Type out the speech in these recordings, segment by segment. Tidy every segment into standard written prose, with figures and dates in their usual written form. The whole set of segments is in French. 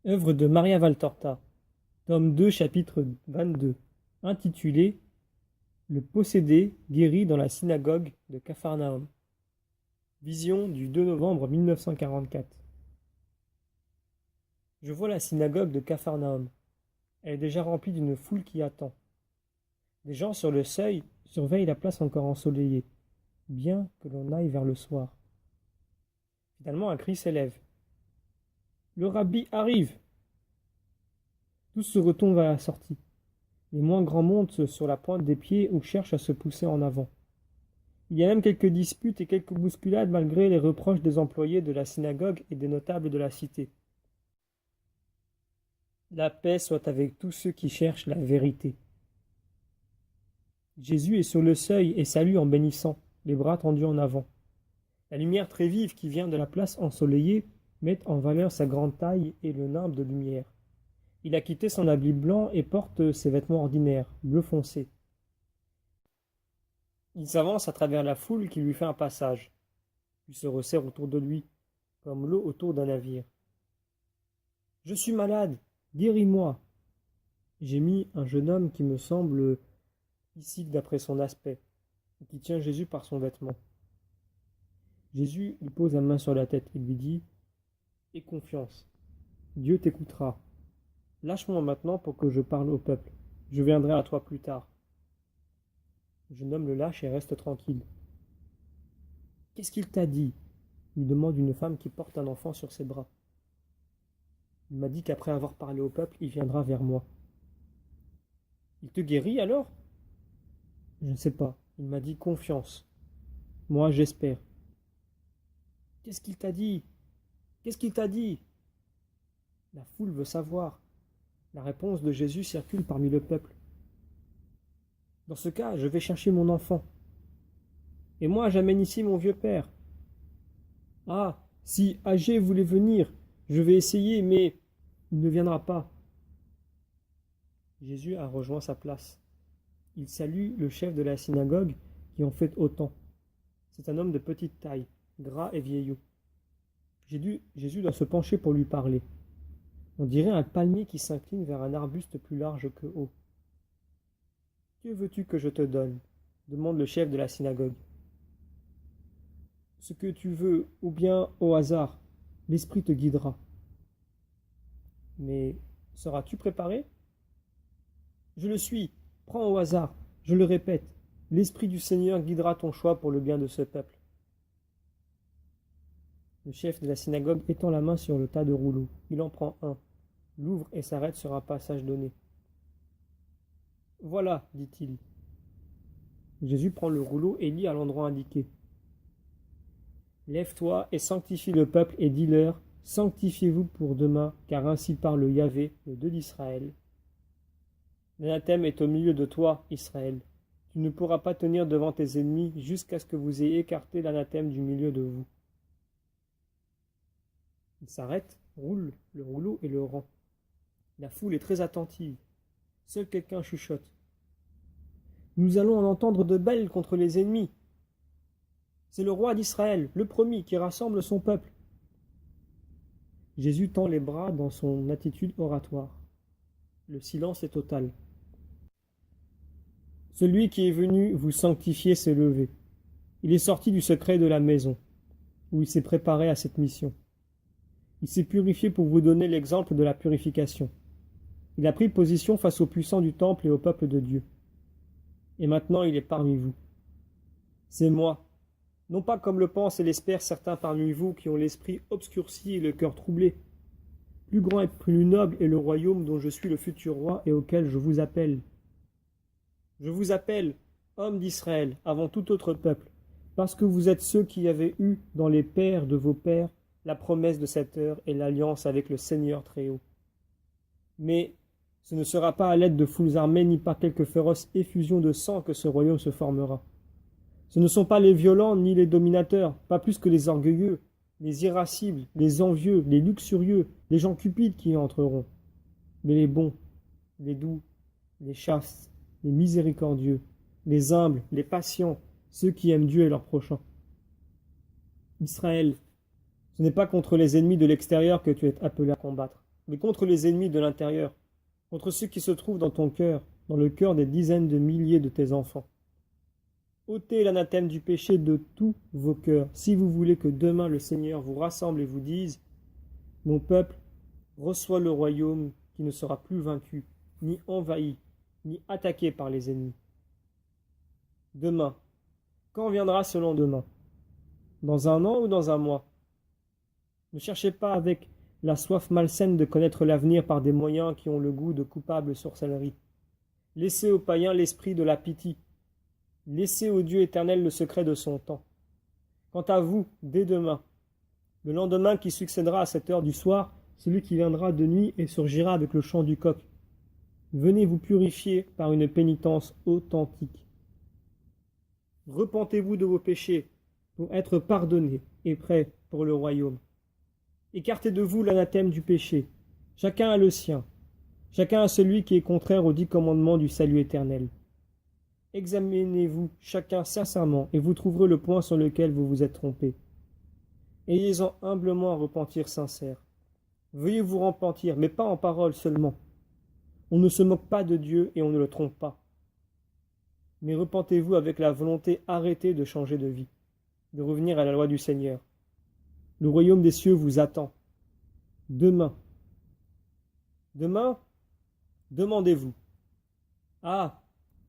Œuvre de Maria Valtorta, tome 2, chapitre 22, intitulé Le possédé guéri dans la synagogue de Capharnaüm. Vision du 2 novembre 1944. Je vois la synagogue de Capharnaüm. Elle est déjà remplie d'une foule qui attend. Des gens sur le seuil surveillent la place encore ensoleillée, bien que l'on aille vers le soir. Finalement, un cri s'élève. Le rabbi arrive! Tous se retournent vers la sortie. Les moins grands montent sur la pointe des pieds ou cherchent à se pousser en avant. Il y a même quelques disputes et quelques bousculades malgré les reproches des employés de la synagogue et des notables de la cité. La paix soit avec tous ceux qui cherchent la vérité. Jésus est sur le seuil et salue en bénissant, les bras tendus en avant. La lumière très vive qui vient de la place ensoleillée met en valeur sa grande taille et le nimbe de lumière. Il a quitté son habit blanc et porte ses vêtements ordinaires, bleu foncé. Il s'avance à travers la foule qui lui fait un passage, puis se resserre autour de lui, comme l'eau autour d'un navire. « Je suis malade, guéris-moi !» gémit un jeune homme qui me semble ici d'après son aspect, et qui tient Jésus par son vêtement. Jésus lui pose la main sur la tête et lui dit « Aie confiance, Dieu t'écoutera. Lâche-moi maintenant pour que je parle au peuple. Je viendrai à toi plus tard. » Le jeune homme le lâche et reste tranquille. « Qu'est-ce qu'il t'a dit ?» lui demande une femme qui porte un enfant sur ses bras. « Il m'a dit qu'après avoir parlé au peuple, il viendra vers moi. »« Il te guérit alors ?»« Je ne sais pas. Il m'a dit confiance. Moi, j'espère. »« Qu'est-ce qu'il t'a dit ? Qu'est-ce qu'il t'a dit ?» La foule veut savoir. La réponse de Jésus circule parmi le peuple. « Dans ce cas, je vais chercher mon enfant. Et moi, j'amène ici mon vieux père. Ah, si Agé voulait venir, je vais essayer, mais il ne viendra pas. » Jésus a rejoint sa place. Il salue le chef de la synagogue qui en fait autant. C'est un homme de petite taille, gras et vieillot. Jésus doit se pencher pour lui parler. On dirait un palmier qui s'incline vers un arbuste plus large que haut. « Que veux-tu que je te donne ?» demande le chef de la synagogue. « Ce que tu veux, ou bien au hasard, l'Esprit te guidera. »« Mais seras-tu préparé ?»« Je le suis, prends au hasard, je le répète, l'Esprit du Seigneur guidera ton choix pour le bien de ce peuple. » Le chef de la synagogue étend la main sur le tas de rouleaux. Il en prend un, l'ouvre et s'arrête sur un passage donné. « Voilà, dit-il. » Jésus prend le rouleau et lit à l'endroit indiqué. « Lève-toi et sanctifie le peuple et dis-leur, sanctifiez-vous pour demain, car ainsi parle Yahvé, le Dieu d'Israël. L'anathème est au milieu de toi, Israël. Tu ne pourras pas tenir devant tes ennemis jusqu'à ce que vous ayez écarté l'anathème du milieu de vous. » Il s'arrête, roule le rouleau et le rend. La foule est très attentive. Seul quelqu'un chuchote. « Nous allons en entendre de belles contre les ennemis. C'est le roi d'Israël, le promis, qui rassemble son peuple. » Jésus tend les bras dans son attitude oratoire. Le silence est total. Celui qui est venu vous sanctifier s'est levé. Il est sorti du secret de la maison, où il s'est préparé à cette mission. Il s'est purifié pour vous donner l'exemple de la purification. Il a pris position face aux puissants du temple et au peuple de Dieu. Et maintenant il est parmi vous. C'est moi, non pas comme le pensent et l'espèrent certains parmi vous qui ont l'esprit obscurci et le cœur troublé. Plus grand et plus noble est le royaume dont je suis le futur roi et auquel je vous appelle. Je vous appelle, hommes d'Israël, avant tout autre peuple, parce que vous êtes ceux qui avaient eu, dans les pères de vos pères, la promesse de cette heure et l'alliance avec le Seigneur Très-Haut. Mais ce ne sera pas à l'aide de foules armées ni par quelque féroce effusion de sang que ce royaume se formera. Ce ne sont pas les violents ni les dominateurs, pas plus que les orgueilleux, les irascibles, les envieux, les luxurieux, les gens cupides qui y entreront, mais les bons, les doux, les chastes, les miséricordieux, les humbles, les patients, ceux qui aiment Dieu et leur prochain. Israël, ce n'est pas contre les ennemis de l'extérieur que tu es appelé à combattre, mais contre les ennemis de l'intérieur, contre ceux qui se trouvent dans ton cœur, dans le cœur des dizaines de milliers de tes enfants. Ôtez l'anathème du péché de tous vos cœurs, si vous voulez que demain le Seigneur vous rassemble et vous dise: mon peuple reçoit le royaume qui ne sera plus vaincu, ni envahi, ni attaqué par les ennemis. Demain, quand viendra ce lendemain? Dans un an ou dans un mois? Ne cherchez pas avec la soif malsaine de connaître l'avenir par des moyens qui ont le goût de coupables sorcellerie. Laissez aux païens l'esprit de la pitié. Laissez au Dieu éternel le secret de son temps. Quant à vous, dès demain, le lendemain qui succédera à cette heure du soir, celui qui viendra de nuit et surgira avec le chant du coq. Venez vous purifier par une pénitence authentique. Repentez-vous de vos péchés pour être pardonnés et prêts pour le royaume. Écartez de vous l'anathème du péché. Chacun a le sien. Chacun a celui qui est contraire aux 10 commandements du salut éternel. Examinez-vous chacun sincèrement et vous trouverez le point sur lequel vous vous êtes trompé. Ayez-en humblement un repentir sincère. Veuillez vous repentir, mais pas en parole seulement. On ne se moque pas de Dieu et on ne le trompe pas. Mais repentez-vous avec la volonté arrêtée de changer de vie, de revenir à la loi du Seigneur. Le royaume des cieux vous attend. Demain. Demain, demandez-vous. Ah,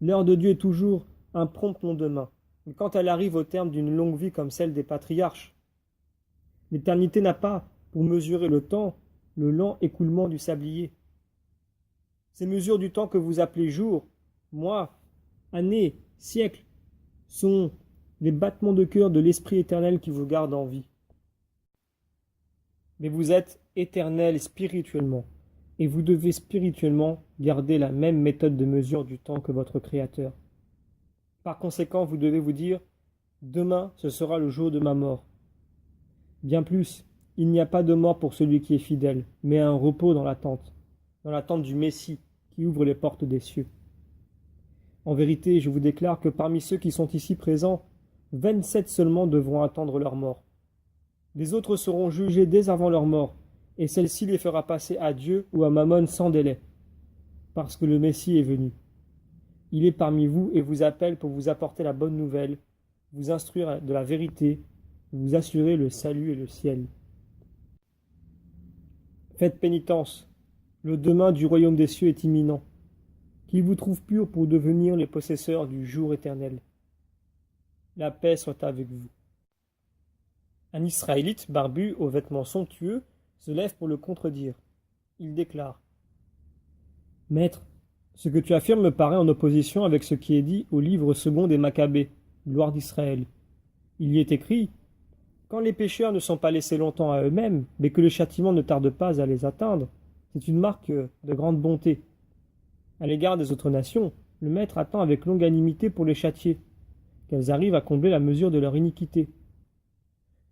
l'heure de Dieu est toujours un prompt lendemain. Mais quand elle arrive au terme d'une longue vie comme celle des patriarches, l'éternité n'a pas pour mesurer le temps le lent écoulement du sablier. Ces mesures du temps que vous appelez jours, mois, années, siècles, sont les battements de cœur de l'Esprit éternel qui vous garde en vie. Mais vous êtes éternel spirituellement, et vous devez spirituellement garder la même méthode de mesure du temps que votre Créateur. Par conséquent, vous devez vous dire: demain, ce sera le jour de ma mort. Bien plus, il n'y a pas de mort pour celui qui est fidèle, mais un repos dans l'attente du Messie qui ouvre les portes des cieux. En vérité, je vous déclare que parmi ceux qui sont ici présents, 27 seulement devront attendre leur mort. Les autres seront jugés dès avant leur mort, et celle-ci les fera passer à Dieu ou à Mammon sans délai, parce que le Messie est venu. Il est parmi vous et vous appelle pour vous apporter la bonne nouvelle, vous instruire de la vérité, vous assurer le salut et le ciel. Faites pénitence, le demain du royaume des cieux est imminent, qu'il vous trouve purs pour devenir les possesseurs du jour éternel. La paix soit avec vous. Un Israélite barbu aux vêtements somptueux se lève pour le contredire. Il déclare: Maître, ce que tu affirmes me paraît en opposition avec ce qui est dit au livre second des Maccabées, gloire d'Israël. Il y est écrit: quand les pécheurs ne sont pas laissés longtemps à eux-mêmes, mais que le châtiment ne tarde pas à les atteindre, c'est une marque de grande bonté. À l'égard des autres nations, le Maître attend avec longanimité pour les châtier, qu'elles arrivent à combler la mesure de leur iniquité.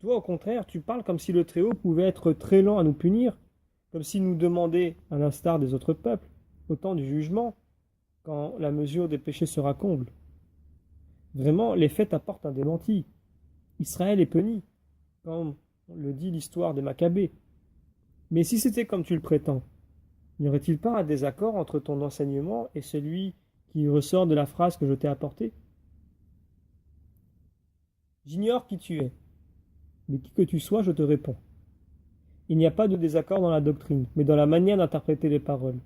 Toi, au contraire, tu parles comme si le Très-Haut pouvait être très lent à nous punir, comme s'il nous demandait, à l'instar des autres peuples, au temps du jugement, quand la mesure des péchés sera comble. Vraiment, les faits apportent un démenti. Israël est puni, comme le dit l'histoire des Maccabées. Mais si c'était comme tu le prétends, n'y aurait-il pas un désaccord entre ton enseignement et celui qui ressort de la phrase que je t'ai apportée? J'ignore qui tu es, mais qui que tu sois, je te réponds. Il n'y a pas de désaccord dans la doctrine, mais dans la manière d'interpréter les paroles.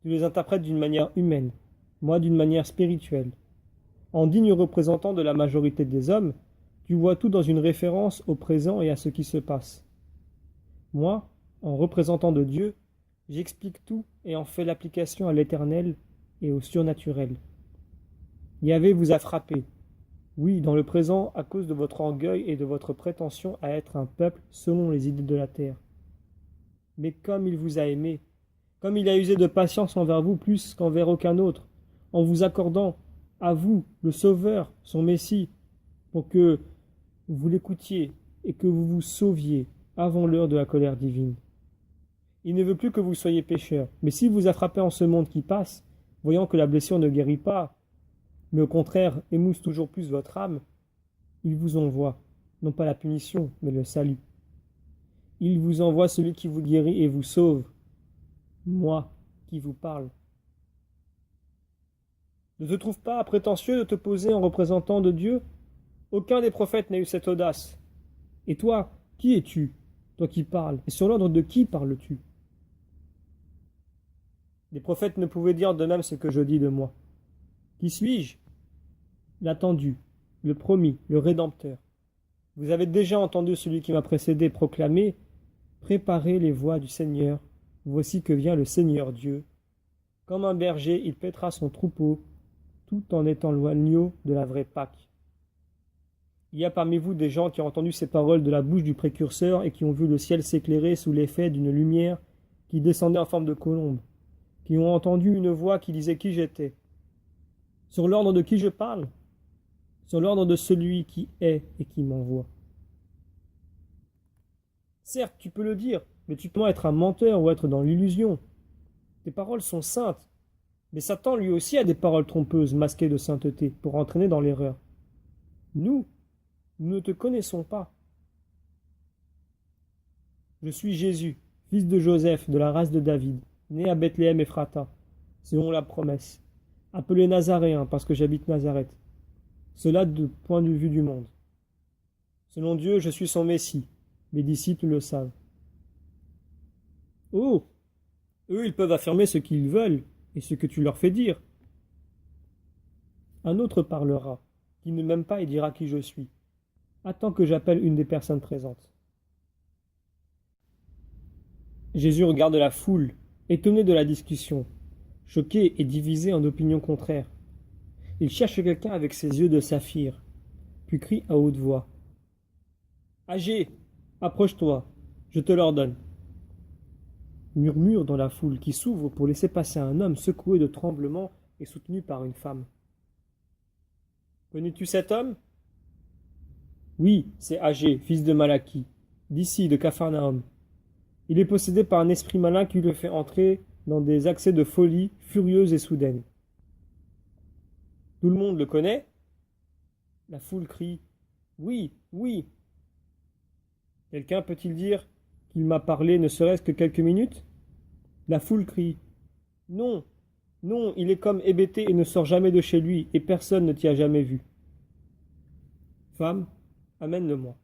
Tu les interprètes d'une manière humaine, moi d'une manière spirituelle. En digne représentant de la majorité des hommes, tu vois tout dans une référence au présent et à ce qui se passe. Moi, en représentant de Dieu, j'explique tout et en fais l'application à l'éternel et au surnaturel. Yahvé vous a frappé. Oui, dans le présent, à cause de votre orgueil et de votre prétention à être un peuple selon les idées de la terre. Mais comme il vous a aimé, comme il a usé de patience envers vous plus qu'envers aucun autre, en vous accordant à vous, le Sauveur, son Messie, pour que vous l'écoutiez et que vous vous sauviez avant l'heure de la colère divine. Il ne veut plus que vous soyez pécheurs, mais s'il vous a frappé en ce monde qui passe, voyant que la blessure ne guérit pas, mais au contraire émousse toujours plus votre âme, il vous envoie, non pas la punition, mais le salut. Il vous envoie celui qui vous guérit et vous sauve. Moi qui vous parle. Ne te trouves pas prétentieux de te poser en représentant de Dieu? Aucun des prophètes n'a eu cette audace. Et toi, qui es-tu, toi qui parles? Et sur l'ordre de qui parles-tu? Les prophètes ne pouvaient dire de même ce que je dis de moi. Qui suis-je? L'attendu, le promis, le Rédempteur. Vous avez déjà entendu celui qui m'a précédé proclamer: préparez les voies du Seigneur, voici que vient le Seigneur Dieu. Comme un berger, il paîtra son troupeau, tout en étant l'agneau de la vraie Pâque. Il y a parmi vous des gens qui ont entendu ces paroles de la bouche du précurseur et qui ont vu le ciel s'éclairer sous l'effet d'une lumière qui descendait en forme de colombe, qui ont entendu une voix qui disait qui j'étais. Sur l'ordre de qui je parle? Sur l'ordre de celui qui est et qui m'envoie. Certes, tu peux le dire, mais tu peux être un menteur ou être dans l'illusion. Tes paroles sont saintes, mais Satan lui aussi a des paroles trompeuses masquées de sainteté pour entraîner dans l'erreur. Nous ne te connaissons pas. Je suis Jésus, fils de Joseph, de la race de David, né à Bethléem Ephrata, selon la promesse, appelé Nazaréen parce que j'habite Nazareth. Cela du point de vue du monde. Selon Dieu, je suis son Messie. Mes disciples le savent. Oh! Eux, ils peuvent affirmer ce qu'ils veulent et ce que tu leur fais dire. Un autre parlera, qui ne m'aime pas et dira qui je suis. Attends que j'appelle une des personnes présentes. Jésus regarde la foule, étonné de la discussion, choqué et divisé en opinions contraires. Il cherche quelqu'un avec ses yeux de saphir, puis crie à haute voix. Âgé, approche-toi, je te l'ordonne. Murmure dans la foule qui s'ouvre pour laisser passer un homme secoué de tremblements et soutenu par une femme. Connais-tu cet homme? Oui, c'est Âgé, fils de Malachie, d'ici, de Capharnaüm. Il est possédé par un esprit malin qui le fait entrer dans des accès de folie furieuse et soudaine. Tout le monde le connaît? La foule crie. Oui, oui. Quelqu'un peut-il dire qu'il m'a parlé ne serait-ce que quelques minutes? La foule crie. Non, non, il est comme hébété et ne sort jamais de chez lui, et personne ne t'y a jamais vu. Femme, amène-le-moi.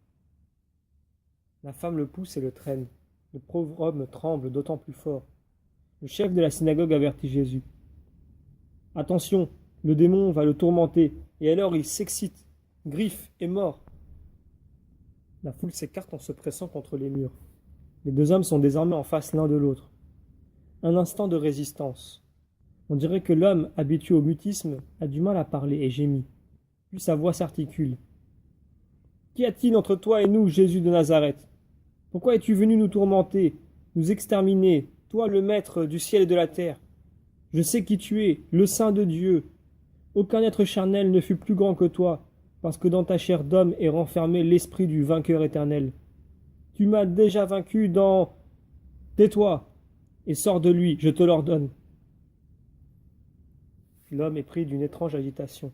La femme le pousse et le traîne. Le pauvre homme tremble d'autant plus fort. Le chef de la synagogue avertit Jésus. Attention, le démon va le tourmenter, et alors il s'excite, griffe et mord. La foule s'écarte en se pressant contre les murs. Les deux hommes sont désormais en face l'un de l'autre. Un instant de résistance. On dirait que l'homme, habitué au mutisme, a du mal à parler et gémit. Puis sa voix s'articule. Qu'y a-t-il entre toi et nous, Jésus de Nazareth? Pourquoi es-tu venu nous tourmenter, nous exterminer, toi le maître du ciel et de la terre? Je sais qui tu es, le Saint de Dieu. Aucun être charnel ne fut plus grand que toi, parce que dans ta chair d'homme est renfermé l'esprit du vainqueur éternel. Tu m'as déjà vaincu dans... Tais-toi, et sors de lui, je te l'ordonne. L'homme est pris d'une étrange agitation.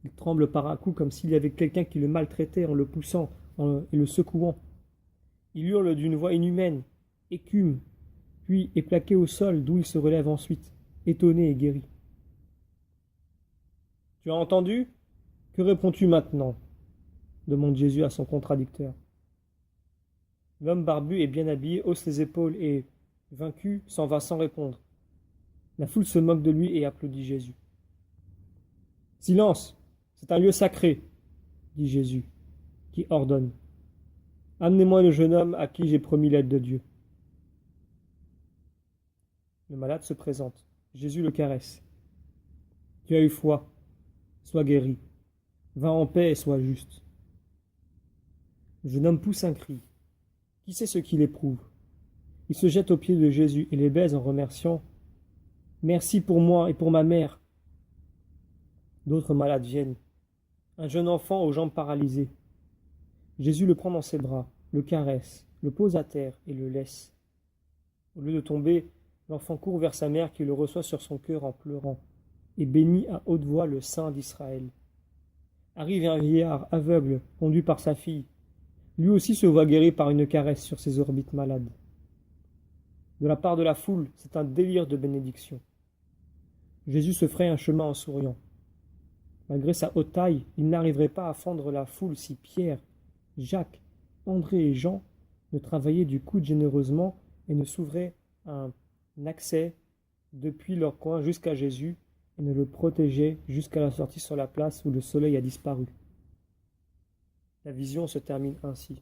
Il tremble par un coup comme s'il y avait quelqu'un qui le maltraitait en le poussant et le secouant. Il hurle d'une voix inhumaine, écume, puis est plaqué au sol d'où il se relève ensuite, étonné et guéri. Tu as entendu? Que réponds-tu maintenant? Demande Jésus à son contradicteur. L'homme barbu et bien habillé hausse les épaules et, vaincu, s'en va sans répondre. La foule se moque de lui et applaudit Jésus. Silence! C'est un lieu sacré, dit Jésus, qui ordonne. Amenez-moi le jeune homme à qui j'ai promis l'aide de Dieu. Le malade se présente. Jésus le caresse. Tu as eu foi. Sois guéri. Va en paix et sois juste. Le jeune homme pousse un cri. Qui sait ce qu'il éprouve? Il se jette aux pieds de Jésus et les baise en remerciant. Merci pour moi et pour ma mère. D'autres malades viennent. Un jeune enfant aux jambes paralysées. Jésus le prend dans ses bras, le caresse, le pose à terre et le laisse. Au lieu de tomber, l'enfant court vers sa mère qui le reçoit sur son cœur en pleurant et bénit à haute voix le Saint d'Israël. Arrive un vieillard aveugle conduit par sa fille. Lui aussi se voit guéri par une caresse sur ses orbites malades. De la part de la foule, c'est un délire de bénédiction. Jésus se ferait un chemin en souriant. Malgré sa haute taille, il n'arriverait pas à fendre la foule si Pierre, Jacques, André et Jean ne travaillaient du coude généreusement et ne s'ouvraient un accès depuis leur coin jusqu'à Jésus et ne le protégeaient jusqu'à la sortie sur la place où le soleil a disparu. La vision se termine ainsi.